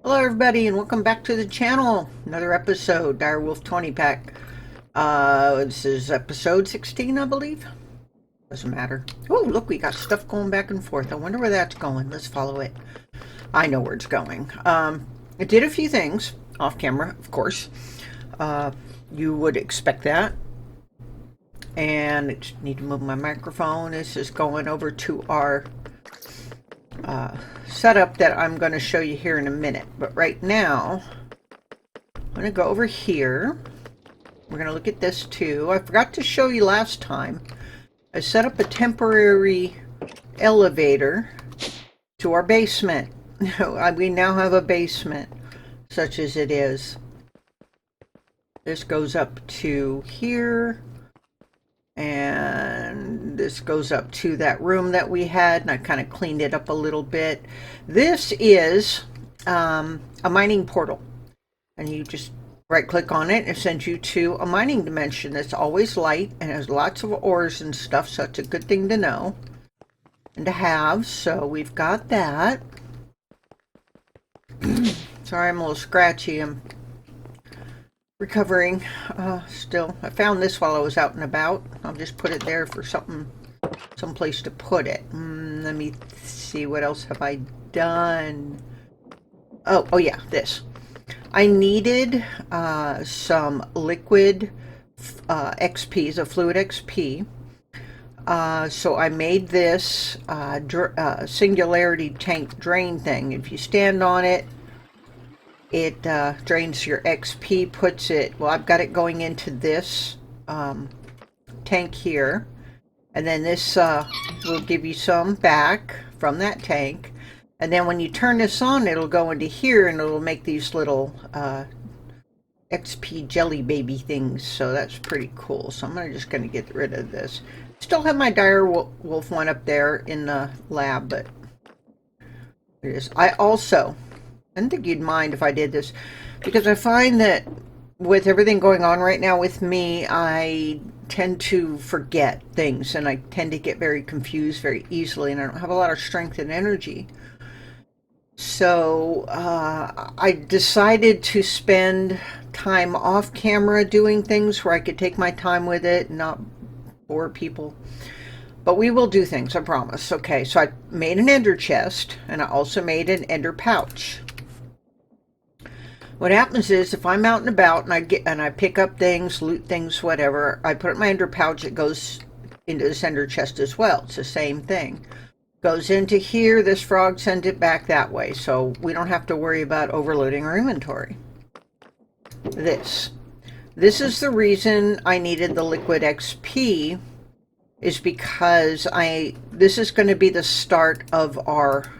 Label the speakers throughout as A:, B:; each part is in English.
A: Hello everybody and welcome back to the channel. Another episode, DW20 pack. This is episode 16, I believe. Doesn't matter. Oh, look, we got stuff going back and forth. I wonder where that's going. Let's follow it. I know where it's going. I did a few things off camera, of course. You would expect that. And I just need to move my microphone. This is going over to our setup that I'm going to show you here in a minute. But right now, I'm going to go over here. We're going to look at this too. I forgot to show you last time. I set up a temporary elevator to our basement. We now have a basement, such as it is. This goes up to here. And this goes up to that room that we had, and I kind of cleaned it up a little bit. This is a mining portal, and you just right click on it and it sends you to a mining dimension that's always light and has lots of ores and stuff, so it's a good thing to know and to have. So we've got that. Sorry, I'm a little scratchy. I'm recovering still. I found this while I was out and about. I'll just put it there for someplace to put it. Let me see, what else have I done? Oh yeah, this. I needed some liquid XPs, a fluid XP. So I made this singularity tank drain thing. If you stand on it, it drains your XP, puts it, well, I've got it going into this tank here. And then this will give you some back from that tank. And then when you turn this on, it'll go into here and it'll make these little XP jelly baby things. So that's pretty cool. So I'm just going to get rid of this. Still have my dire wolf one up there in the lab, but it is. I didn't think you'd mind if I did this, because I find that with everything going on right now with me, I tend to forget things and I tend to get very confused very easily, and I don't have a lot of strength and energy. So I decided to spend time off camera doing things where I could take my time with it and not bore people. But we will do things, I promise. Okay, so I made an ender chest, and I also made an ender pouch. What happens is, if I'm out and about and I pick up things, loot things, whatever, I put it in my ender pouch. It goes into this ender chest as well. It's the same thing. Goes into here. This frog sends it back that way, so we don't have to worry about overloading our inventory. This is the reason I needed the liquid XP, is because this is going to be the start of our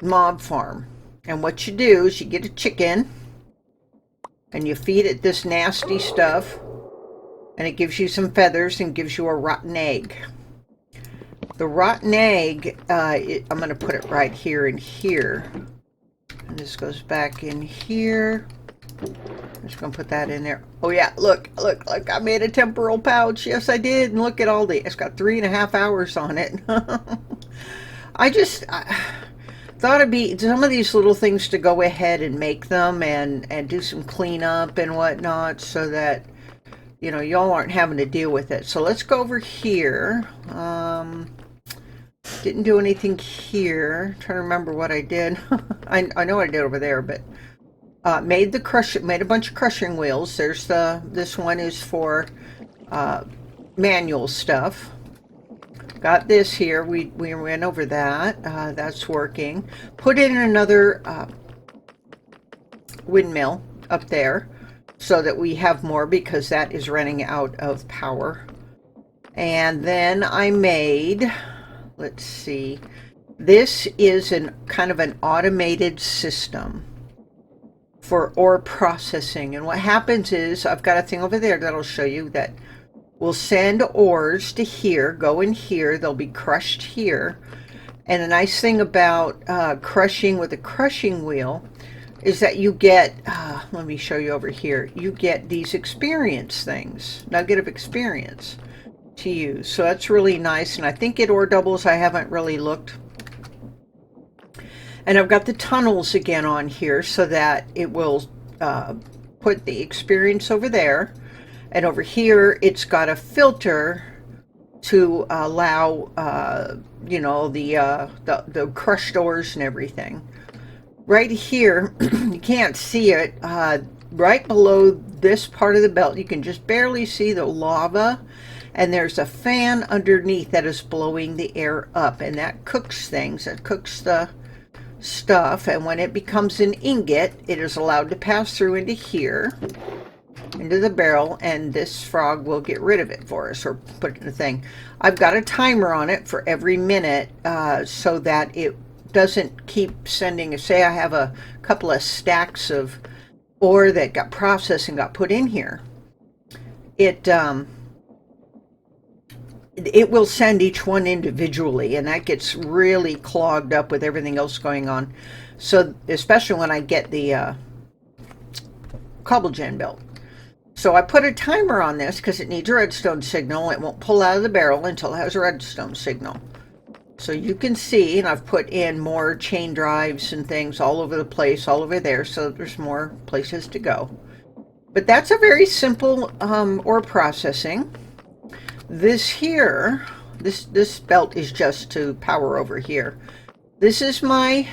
A: mob farm. And what you do is you get a chicken and you feed it this nasty stuff, and it gives you some feathers and gives you a rotten egg. The rotten egg, I'm going to put it right here and here. And this goes back in here. I'm just going to put that in there. Oh yeah, look, I made a temporal pouch. Yes, I did. And look at it's got 3.5 hours on it. I thought it'd be some of these little things to go ahead and make them and do some cleanup and whatnot, so that, you know, y'all aren't having to deal with it. So let's go over here. Didn't do anything here. I'm trying to remember what I did. I know what I did over there, but made a bunch of crushing wheels. There's this one is for manual stuff. Got this here. We went over that. That's working. Put in another windmill up there so that we have more, because that is running out of power. And then I made, let's see, this is kind of an automated system for ore processing. And what happens is, I've got a thing over there that'll show you that we'll send ores to here, go in here, they'll be crushed here. And the nice thing about crushing with a crushing wheel is that you get, let me show you over here, you get these experience things, nugget of experience to use. So that's really nice, and I think it ore doubles. I haven't really looked. And I've got the tunnels again on here so that it will put the experience over there. And over here, it's got a filter to allow, the crushed ores and everything. Right here, you can't see it. Right below this part of the belt, you can just barely see the lava. And there's a fan underneath that is blowing the air up. And that cooks things. It cooks the stuff. And when it becomes an ingot, it is allowed to pass through into here, into the barrel, and this frog will get rid of it for us or put it in the thing. I've got a timer on it for every minute so that it doesn't keep sending. Say I have a couple of stacks of ore that got processed and got put in here. It will send each one individually, and that gets really clogged up with everything else going on. So especially when I get the cobblegen belt. So I put a timer on this because it needs a redstone signal. It won't pull out of the barrel until it has a redstone signal. So you can see, and I've put in more chain drives and things all over the place, all over there, so there's more places to go. But that's a very simple ore processing. This here, this belt is just to power over here. This is my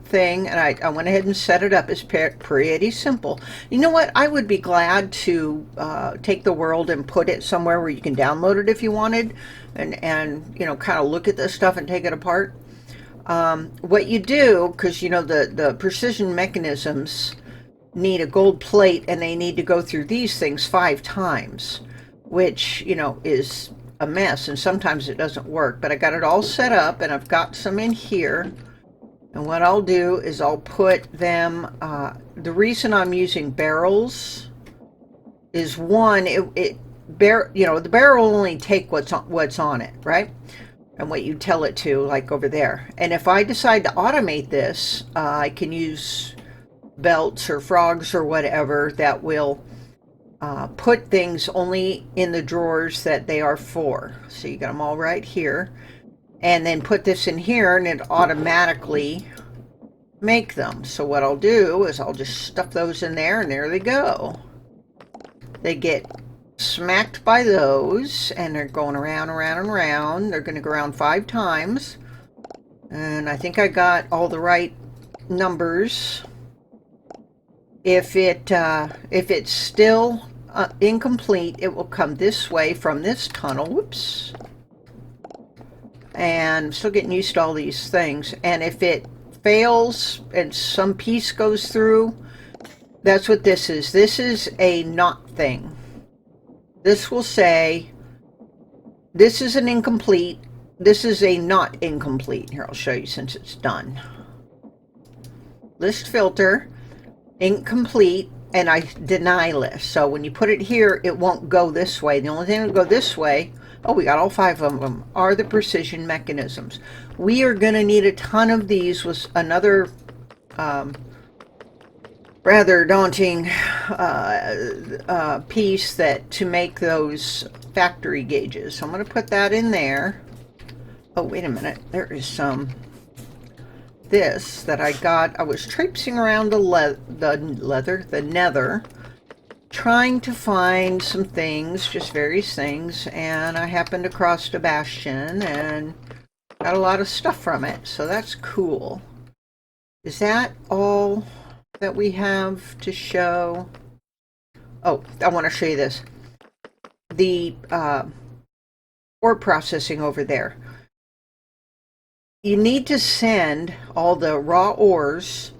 A: thing, and I went ahead and set it up. It's pretty simple. You know what? I would be glad to take the world and put it somewhere where you can download it if you wanted, and kind of look at this stuff and take it apart. What you do, because the precision mechanisms need a gold plate, and they need to go through these things 5 times, which is a mess, and sometimes it doesn't work. But I got it all set up, and I've got some in here, and what I'll do is I'll put them the reason I'm using barrels is one, the barrel will only take what's on it, right, and what you tell it to, like over there. And if I decide to automate this, I can use belts or frogs or whatever that will put things only in the drawers that they are for. So you got them all right here, and then put this in here, and it automatically make them. So what I'll do is I'll just stuff those in there, and there they go. They get smacked by those, and they're going around, around, and around. They're going to go around 5 times, and I think I got all the right numbers. If it's still incomplete, it will come this way from this tunnel. Whoops. And I'm still getting used to all these things. And if it fails and some piece goes through, that's what this is. This is a not thing. This will say, this is an incomplete. This is a not incomplete. Here, I'll show you since it's done. List filter. Incomplete, and I deny list. So when you put it here, it won't go this way. The only thing that will go this way, we got all 5 of them, are the precision mechanisms. We are going to need a ton of these with another rather daunting piece to make those factory gauges. So I'm going to put that in there. Oh, wait a minute. There is some this that I got. I was traipsing around the nether, trying to find some things, just various things, and I happened across a bastion and got a lot of stuff from it. So that's cool. Is that all that we have to show? Oh, I want to show you this. The ore processing over there. You need to send all the raw ores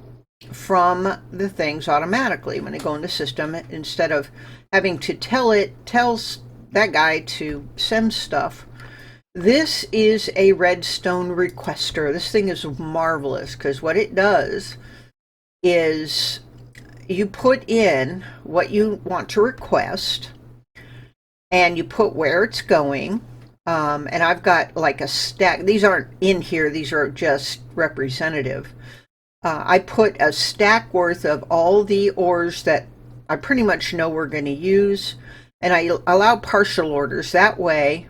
A: from the things automatically when they go into system, instead of having to tells that guy to send stuff. This is a redstone requester. This thing is marvelous because what it does is you put in what you want to request, and you put where it's going. And I've got like a stack. These aren't in here. These are just representative. I put a stack worth of all the ores that I pretty much know we're going to use. And I allow partial orders. That way,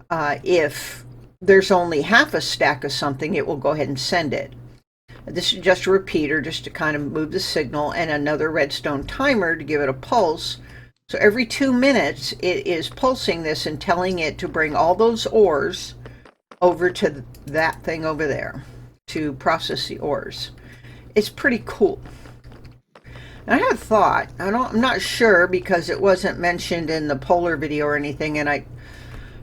A: if there's only half a stack of something, it will go ahead and send it. This is just a repeater just to kind of move the signal, and another redstone timer to give it a pulse. So every 2 minutes it is pulsing this and telling it to bring all those ores over to that thing over there to process the ores. It's pretty cool. And I had a thought, I'm not sure because it wasn't mentioned in the polar video or anything, and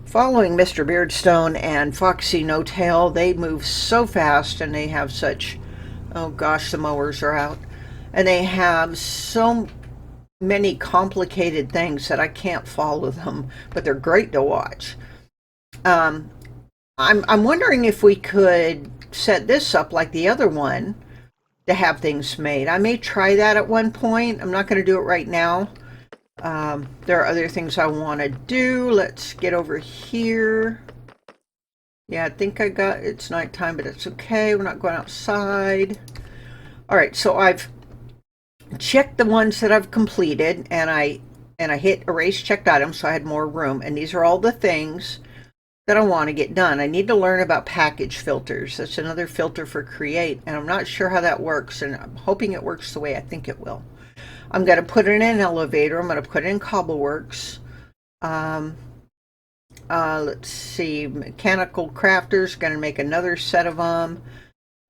A: following Mr. Beardstone and Foxy No Tail, they move so fast and they have such, oh gosh, the mowers are out, and they have so many complicated things that I can't follow them, but they're great to watch. I'm wondering if we could set this up like the other one to have things made. I may try that at one point. I'm not going to do it right now. There are other things I want to do. Let's get over here. Yeah, I think it's nighttime, but it's okay. We're not going outside. All right, so I've checked the ones that I've completed, and I hit erase checked items, so I had more room. And these are all the things that I want to get done. I need to learn about package filters. That's another filter for create, and I'm not sure how that works, and I'm hoping it works the way I think it will. I'm going to put it in an elevator. I'm going to put it in Cobbleworks. Let's see, mechanical crafters, going to make another set of them.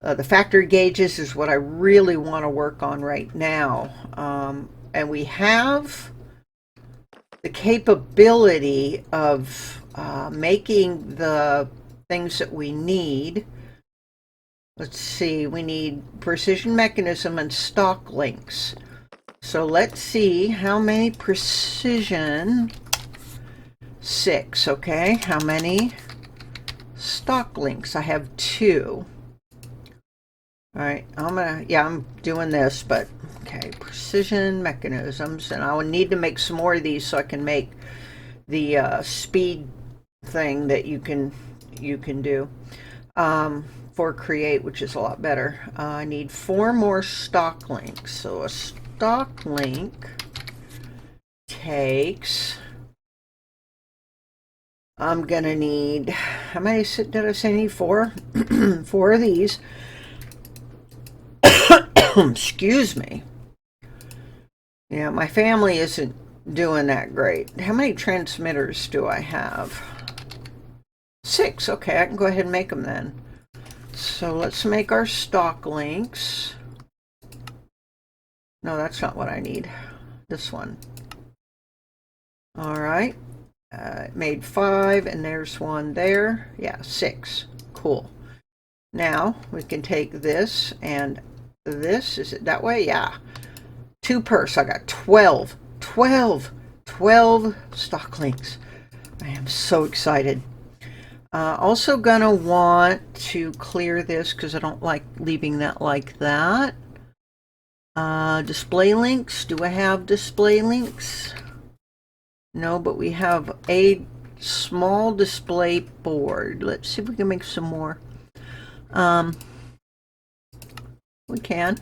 A: The factory gauges is what I really want to work on right now. And we have the capability of making the things that we need. Let's see, we need precision mechanism and stock links. So let's see how many precision. 6, okay. How many stock links? I have 2. All right, I'm doing this, but okay, precision mechanisms, and I will need to make some more of these so I can make the speed thing that you can do for create, which is a lot better. I need 4 more stock links. So a stock link takes, I'm gonna need, how many did I say I need? 4? 4 of these. Excuse me. Yeah, my family isn't doing that great. How many transmitters do I have? 6. Okay, I can go ahead and make them then. So let's make our stock links. No, that's not what I need. This one. All right. Made 5, and there's one there. Yeah, 6. Cool. Now we can take this and this. Is it that way? Yeah. 2 per. So I got 12 stock links. I am so excited. Also gonna want to clear this because I don't like leaving that like that. Display links. Do I have display links? No, but we have a small display board. Let's see if we can make some more. We can.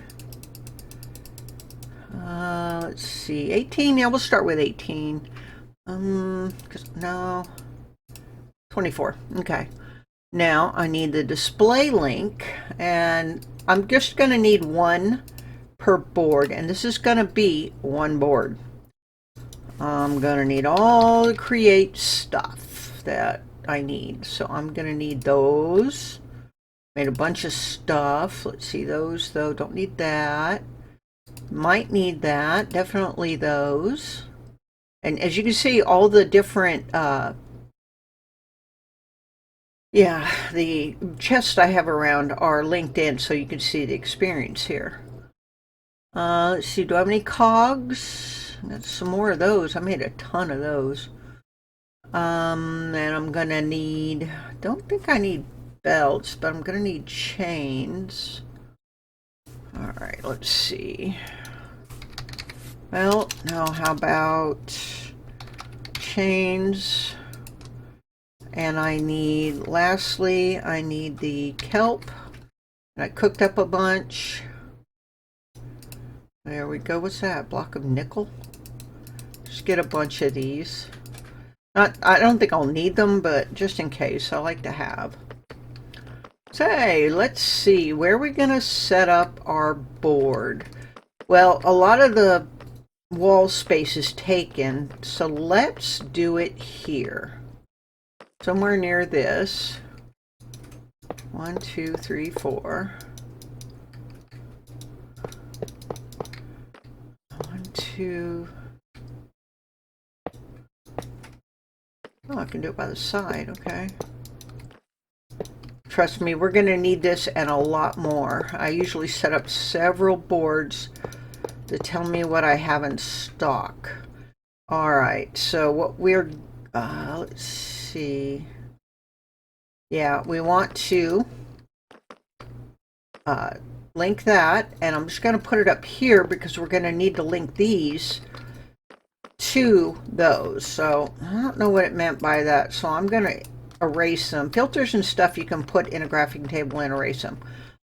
A: Let's see, 18. Yeah, we'll start with 18. No, 24. Okay. Now I need the display link, and I'm just going to need 1 per board, and this is going to be 1 board. I'm going to need all the create stuff that I need. So I'm going to need those. Made a bunch of stuff. Let's see, those though, don't need that. Might need that. Definitely those. And as you can see, all the different, the chests I have around are linked in so you can see the experience here. Let's see, do I have any cogs? Got some more of those. I made a ton of those. And I'm gonna need, don't think I need belts, but I'm gonna need chains. All right, let's see. Well, no, how about chains? And I need, lastly, I need the kelp. And I cooked up a bunch. There we go. What's that? Block of nickel? Just get a bunch of these. I don't think I'll need them, but just in case, I like to have. Say, let's see, where are we going to set up our board? Well, a lot of the wall space is taken, so let's do it here. Somewhere near this. 1, 2, 3, 4. 1, 2. Oh, I can do it by the side, okay. Trust me, we're going to need this and a lot more. I usually set up several boards to tell me what I have in stock. All right, so what we're, let's see. Yeah, we want to link that, and I'm just going to put it up here because we're going to need to link these to those. So I don't know what it meant by that, so I'm going to erase them. Filters and stuff you can put in a graphing table and erase them.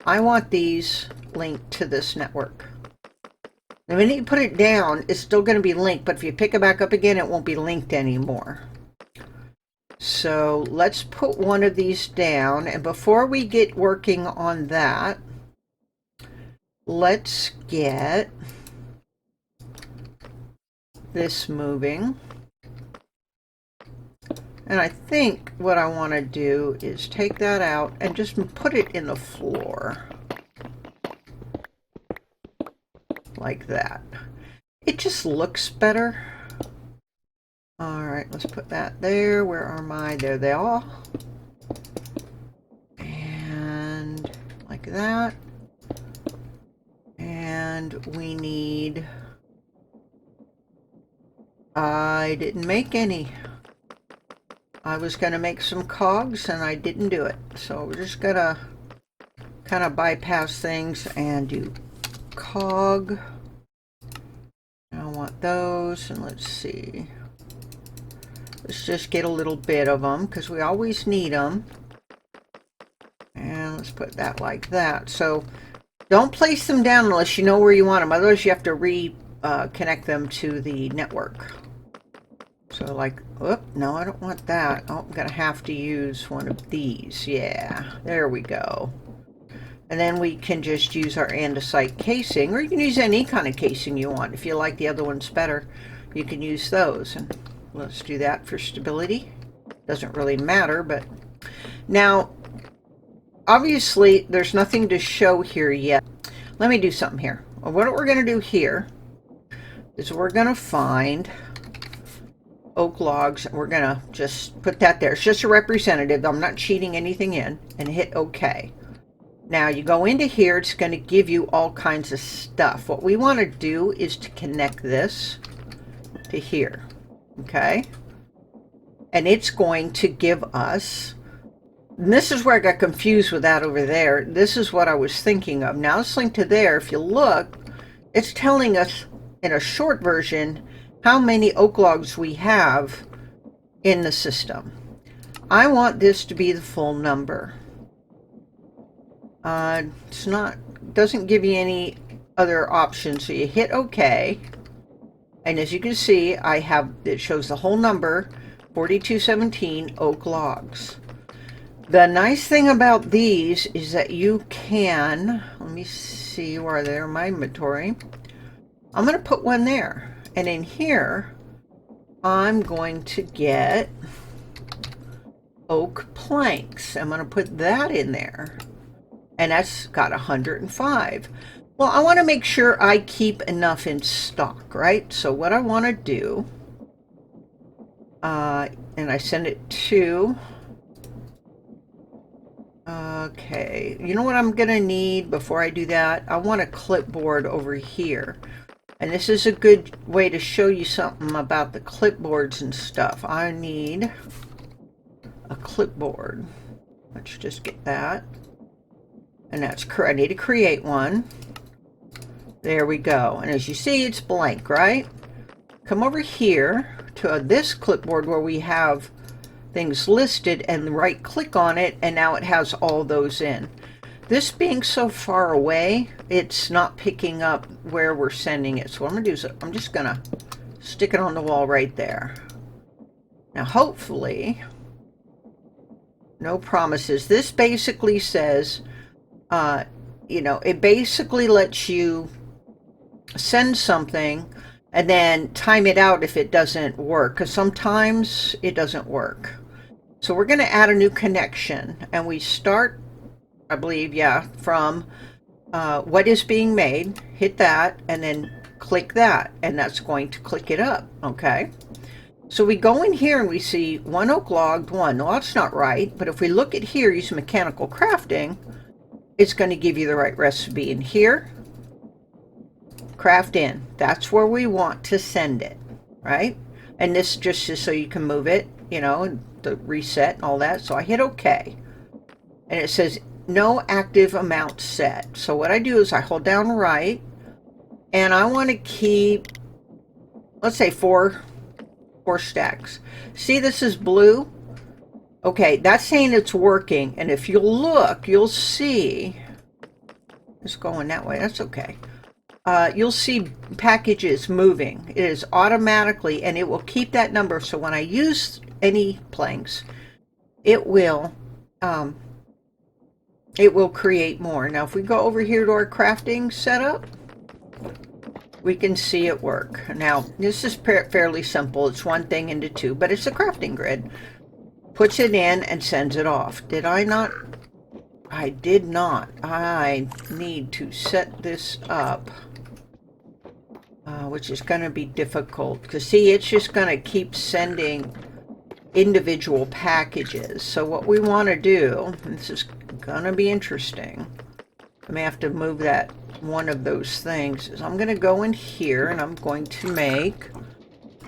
A: I want these linked to this network. The minute you put it down, it's still going to be linked, but if you pick it back up again, it won't be linked anymore. So let's put one of these down, and before we get working on that, let's get this moving. And I think what I want to do is take that out and just put it in the floor. Like that. It just looks better. Alright, let's put that there. Where are my? There they are. And like that. And we need... I didn't make any. I was going to make some cogs and I didn't do it. So we're just going to kind of bypass things and do cog. I want those, and let's see. Let's just get a little bit of them because we always need them. And let's put that like that. So don't place them down unless you know where you want them. Otherwise you have to reconnect them to the network. So like, oh, no, I don't want that. Oh, I'm going to have to use one of these. Yeah, there we go. And then we can just use our andesite casing, or you can use any kind of casing you want. If you like the other ones better, you can use those. And let's do that for stability. Doesn't really matter, but now, obviously, there's nothing to show here yet. Let me do something here. Well, what we're going to do here is we're going to find oak logs. We're going to just put that there. It's just a representative. I'm not cheating anything in, and hit OK. Now you go into here, it's going to give you all kinds of stuff. What we want to do is to connect this to here, okay? And it's going to give us, and this is where I got confused with that over there. This is what I was thinking of. Now it's linked to there. If you look, it's telling us in a short version how many oak logs we have in the system. I want this to be the full number. It's not, doesn't give you any other options, so you hit OK, and as you can see, I have, it shows the whole number, 4217 oak logs. The nice thing about these is that you can, let me see where they're in my inventory. I'm going to put one there, and in here I'm going to get oak planks. I'm going to put that in there. And that's got 105. Well, I want to make sure I keep enough in stock, right? So what I want to do, and I send it to, okay, you know what I'm going to need before I do that? I want a clipboard over here. And this is a good way to show you something about the clipboards and stuff. I need a clipboard. Let's just get that. And that's correct. I need to create one. There we go. And as you see, it's blank, right? Come over here to this clipboard where we have things listed and right click on it, and now it has all those in. This being so far away, it's not picking up where we're sending it. So what I'm going to do is I'm just going to stick it on the wall right there. Now hopefully No promises. This basically says, it basically lets you send something and then time it out if it doesn't work, because sometimes it doesn't work. So we're going to add a new connection, and we start, I believe, yeah, from what is being made. Hit that and then click that, and that's going to click it up. Okay, so we go in here and we see 1 oak logged 1. Well, that's not right, but if we look at here using mechanical crafting, it's going to give you the right recipe. In here, craft in, that's where we want to send it, right? And this just is so you can move it, and the reset and all that. So I hit OK, and it says no active amount set. So what I do is I hold down right, and I want to keep, let's say, four stacks. See, this is blue. Okay, that's saying it's working, and if you'll look, you'll see it's going that way. That's okay. You'll see packages moving. It is automatically, and it will keep that number. So when I use any planks, it will create more. Now, if we go over here to our crafting setup, we can see it work. Now, this is fairly simple. It's one thing into two, but it's a crafting grid. Puts it in and sends it off. Did I not? I did not. I need to set this up, which is going to be difficult, because see, it's just going to keep sending individual packages. So what we want to do, this is going to be interesting, I may have to move that one of those things, is I'm going to go in here and I'm going to make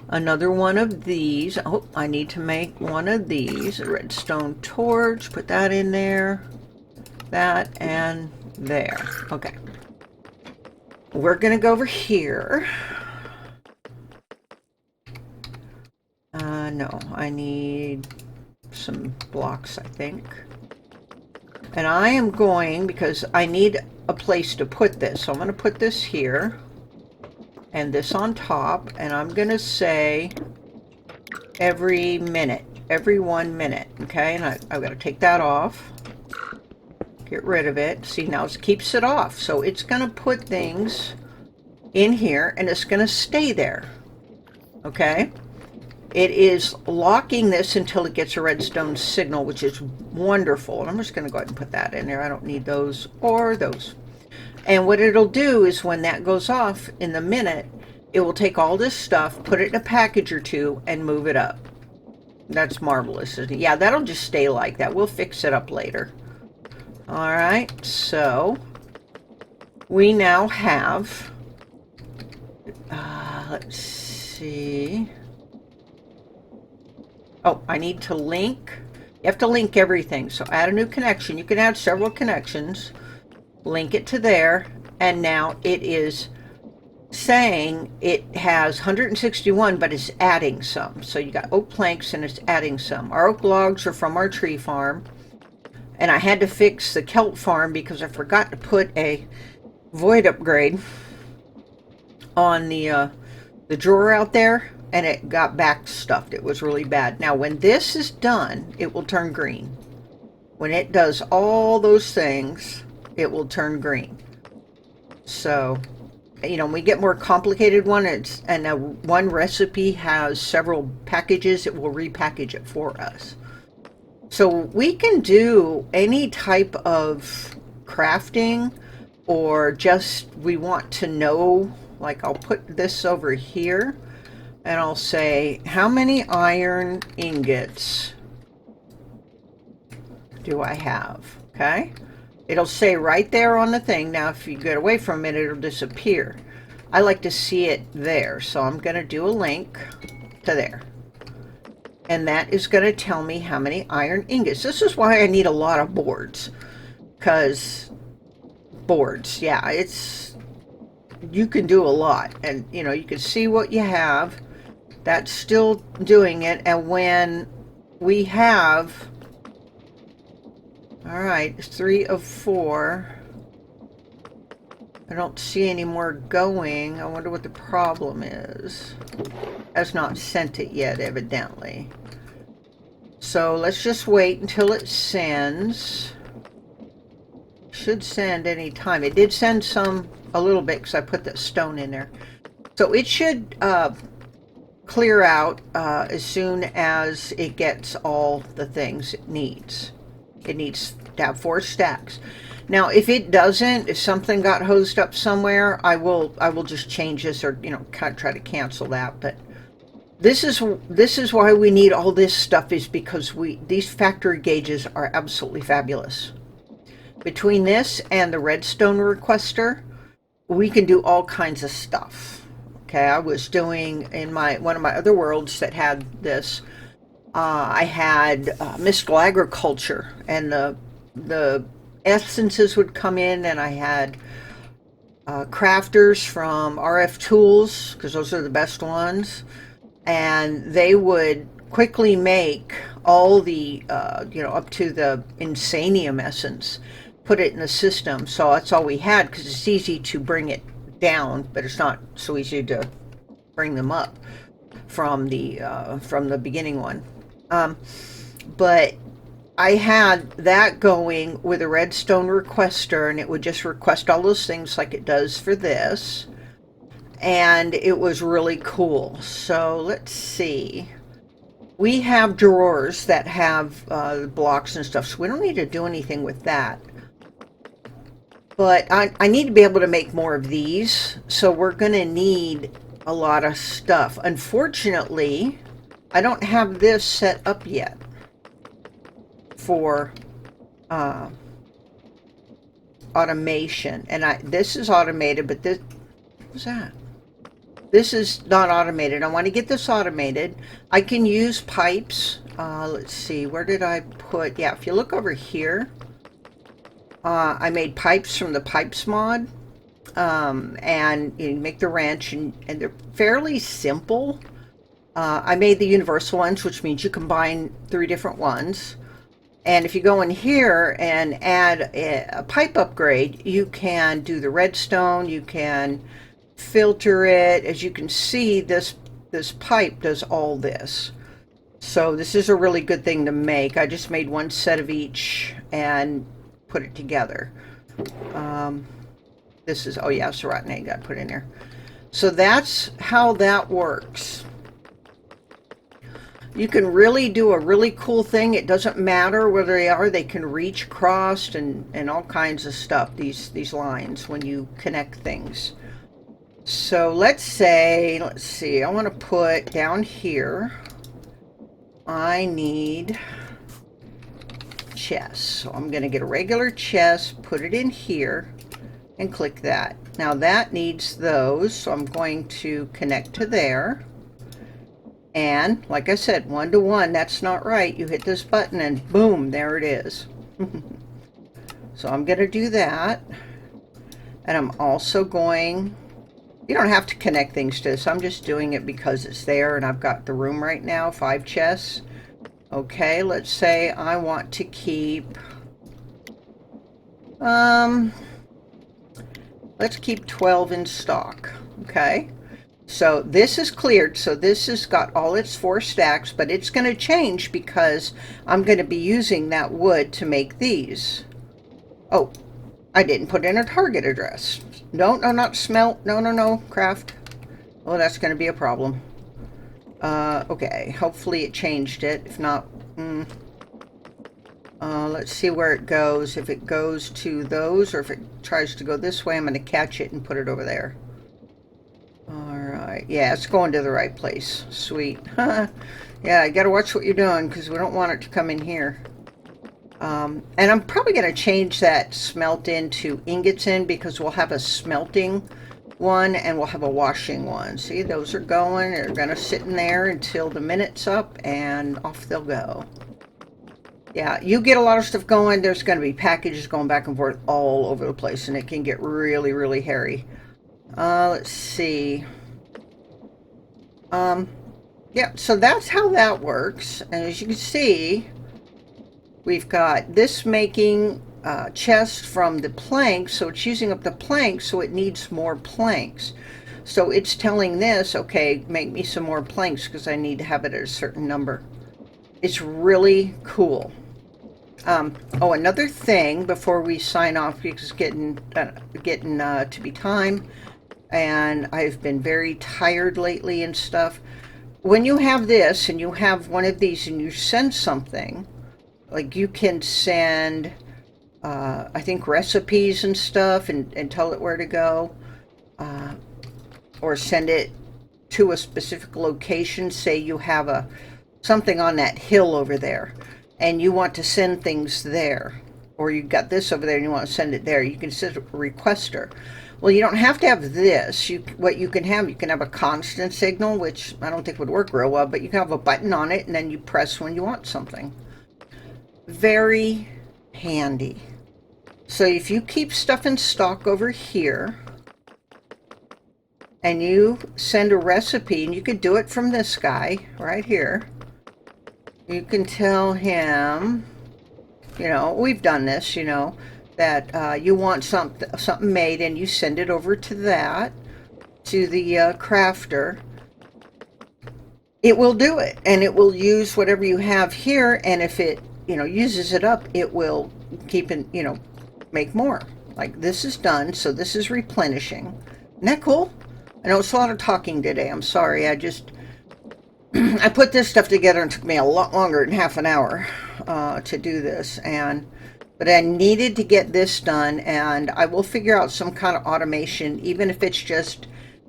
A: another one of these. Oh, I need to make one of these, a redstone torch, put that in there, that, and there. Okay, we're going to go over here. No, I need some blocks, I think. And I am going, because I need a place to put this, so I'm going to put this here and this on top, and I'm going to say every 1 minute, okay? And I've got to take that off, get rid of it. See, now it keeps it off, so it's going to put things in here and it's going to stay there, okay? It is locking this until it gets a redstone signal, which is wonderful. And I'm just going to go ahead and put that in there. I don't need those or those. And what it'll do is when that goes off in the minute, it will take all this stuff, put it in a package or two, and move it up. That's marvelous. Yeah, that'll just stay like that. We'll fix it up later. All right, so we now have, let's see. Oh, I need to link. You have to link everything. So add a new connection. You can add several connections. Link it to there. And now it is saying it has 161, but it's adding some. So you got oak planks and it's adding some. Our oak logs are from our tree farm. And I had to fix the kelp farm because I forgot to put a void upgrade on the drawer out there. And it got back stuffed. It was really bad. Now, when this is done, it will turn green. When it does all those things, it will turn green. So, when we get more complicated one, one recipe has several packages, it will repackage it for us. So we can do any type of crafting, or just we want to know, like I'll put this over here. And I'll say, how many iron ingots do I have? Okay. It'll say right there on the thing. Now, if you get away from it, it'll disappear. I like to see it there. So I'm going to do a link to there. And that is going to tell me how many iron ingots. This is why I need a lot of boards. Because boards, yeah, you can do a lot. And, you can see what you have. That's still doing it. And when we have, all right, 3 of 4. I don't see any more going. I wonder what the problem is. Has not sent it yet, evidently. So let's just wait until it sends. Should send any time. It did send some a little bit because I put that stone in there. So it should clear out as soon as it gets all the things it needs. It needs to have 4 stacks. Now, if it doesn't, if something got hosed up somewhere, I will just change this, or try to cancel that. But this is why we need all this stuff, is because these factory gauges are absolutely fabulous. Between this and the redstone requester, we can do all kinds of stuff. Okay, I was doing in one of my other worlds that had this. I had mystical agriculture, and the essences would come in, and I had crafters from RF Tools, because those are the best ones, and they would quickly make all the up to the insanium essence, put it in the system. So that's all we had, because it's easy to bring it down, but it's not so easy to bring them up from the beginning one. But I had that going with a redstone requester, and it would just request all those things like it does for this, and it was really cool. So let's see, we have drawers that have blocks and stuff, so we don't need to do anything with that. But I need to be able to make more of these, so we're going to need a lot of stuff. Unfortunately, I don't have this set up yet for automation. And this is automated, but this, what's that? This is not automated. I want to get this automated. I can use pipes. Let's see, where did I put? Yeah, if you look over here, I made pipes from the pipes mod, and you make the wrench, and they're fairly simple. I made the universal ones, which means you combine 3 different ones. And if you go in here and add a pipe upgrade, you can do the redstone, you can filter it. As you can see, this pipe does all this. So this is a really good thing to make. I just made 1 set of each and put it together. This is, oh yeah, it's a rotten egg I put in there. So that's how that works. You can really do a really cool thing. It doesn't matter where they are. They can reach across and all kinds of stuff, these lines, when you connect things. So let's see, I want to put down here, I need chest. So I'm going to get a regular chest, put it in here, and click that. Now that needs those, so I'm going to connect to there. And like I said, 1 to 1, that's not right. You hit this button and boom, there it is. So I'm going to do that. And I'm also going, you don't have to connect things to this. I'm just doing it because it's there and I've got the room right now, 5 chests. Okay, let's say I want to keep, let's keep 12 in stock. Okay. So this is cleared, so this has got all its 4 stacks, but it's going to change because I'm going to be using that wood to make these. Oh, I didn't put in a target address. No, not smelt. No, craft. Oh, that's going to be a problem. Okay, hopefully it changed it. If not, let's see where it goes. If it goes to those, or if it tries to go this way, I'm going to catch it and put it over there. Alright, yeah, it's going to the right place. Sweet. Yeah, you gotta watch what you're doing, because we don't want it to come in here. And I'm probably going to change that smelt into ingots in, because we'll have a smelting one and we'll have a washing one. See, those are going. They're going to sit in there until the minute's up, and off they'll go. Yeah, you get a lot of stuff going, there's going to be packages going back and forth all over the place, and it can get really, really hairy. Let's see. Yeah, so that's how that works. And as you can see, we've got this making chest from the planks, so it's using up the planks, so it needs more planks. So it's telling this, okay, make me some more planks because I need to have it at a certain number. It's really cool. Oh, another thing before we sign off, because it's getting to be time, and I've been very tired lately and stuff. When you have this and you have one of these and you send something, like you can send, I think, recipes and stuff and tell it where to go, uh, or send it to a specific location. Say you have something on that hill over there and you want to send things there, or you got this over there and you want to send it there, you can send a requester. Well, you don't have to have this. What you can have a constant signal, which I don't think would work real well, but you can have a button on it and then you press when you want something. Very handy. So if you keep stuff in stock over here and you send a recipe, and you could do it from this guy right here, you can tell him, we've done this, that you want something made, and you send it over to the crafter. It will do it, and it will use whatever you have here, and if it uses it up, it will keep it, make more. Like this is done, so this is replenishing. Isn't that cool? I know it's a lot of talking today. I'm sorry. I put this stuff together and it took me a lot longer than half an hour to do this, but I needed to get this done, and I will figure out some kind of automation, even if it's just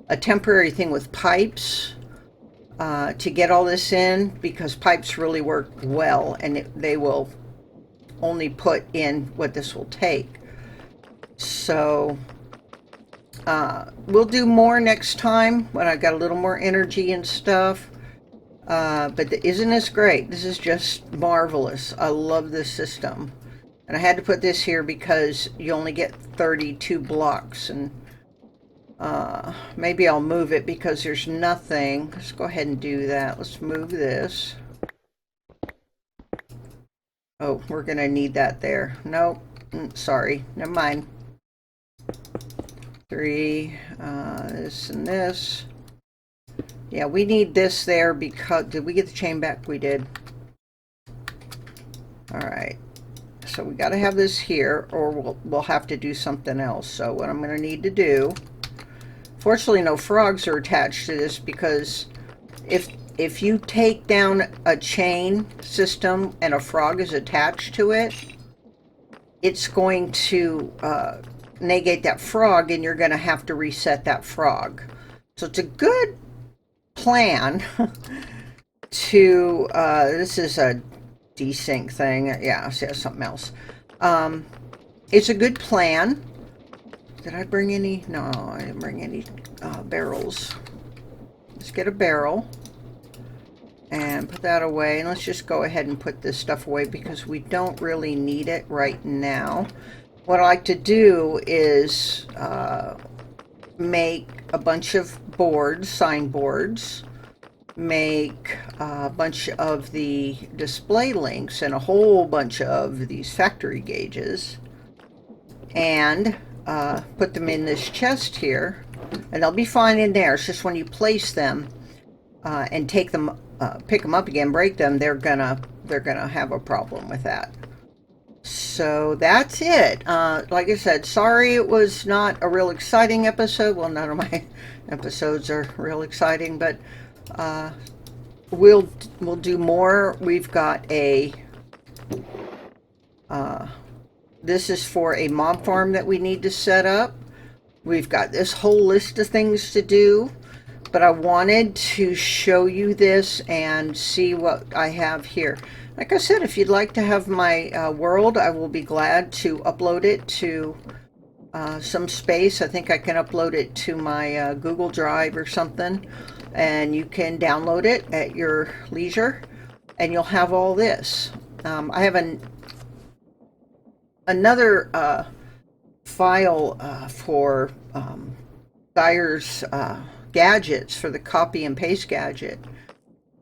A: a temporary thing with pipes, to get all this in, because pipes really work well, and they will only put in what this will take. So we'll do more next time when I got a little more energy and stuff. But isn't this great? This is just marvelous. I love this system. And I had to put this here because you only get 32 blocks, and maybe I'll move it because there's nothing. Let's go ahead and do that. Let's move this. Oh, we're gonna need that there. Nope. Sorry. Never mind. 3, this and this. Yeah, we need this there because, did we get the chain back? We did. All right. So we got to have this here, or we'll have to do something else. So what I'm going to need to do, fortunately no frogs are attached to this, because if you take down a chain system and a frog is attached to it, it's going to negate that frog, and you're going to have to reset that frog. So it's a good plan to, this is a desync thing. Yeah, I see something else. It's a good plan. Did I bring any? No, I didn't bring any barrels. Let's get a barrel and put that away, and let's just go ahead and put this stuff away because we don't really need it right now. What I like to do is make a bunch of boards, sign boards, make a bunch of the display links and a whole bunch of these factory gauges, and put them in this chest here, and they'll be fine in there. It's just when you place them and take them, pick them up again, break them, they're gonna have a problem with that. So that's it. Like I said, sorry it was not a real exciting episode. Well, none of my episodes are real exciting, but we'll do more. We've got a this is for a mob farm that we need to set up. We've got this whole list of things to do, but I wanted to show you this and see what I have here. Like I said, if you'd like to have my world, I will be glad to upload it to some space. I think I can upload it to my Google Drive or something, and you can download it at your leisure, and you'll have all this. I have another file for Dyer's gadgets, for the copy and paste gadget,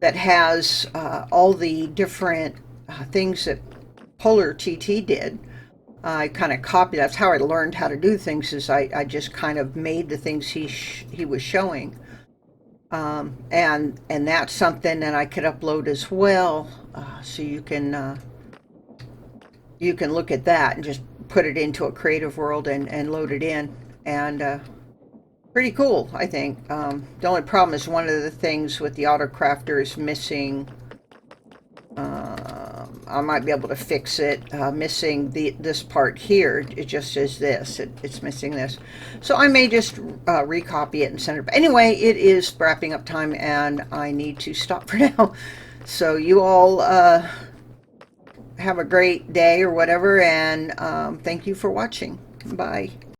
A: that has all the different things that Polar TT did. I kind of copied. That's how I learned how to do things. Is I just kind of made the things he was showing, and that's something that I could upload as well so you can look at that and just put it into a creative world and load it in, and pretty cool, I think. The only problem is one of the things with the AutoCrafter is missing. I might be able to fix it. Missing this part here. It just says this. It's missing this. So I may just recopy it and send it. But anyway, it is wrapping up time, and I need to stop for now. So you all have a great day or whatever, and thank you for watching. Bye.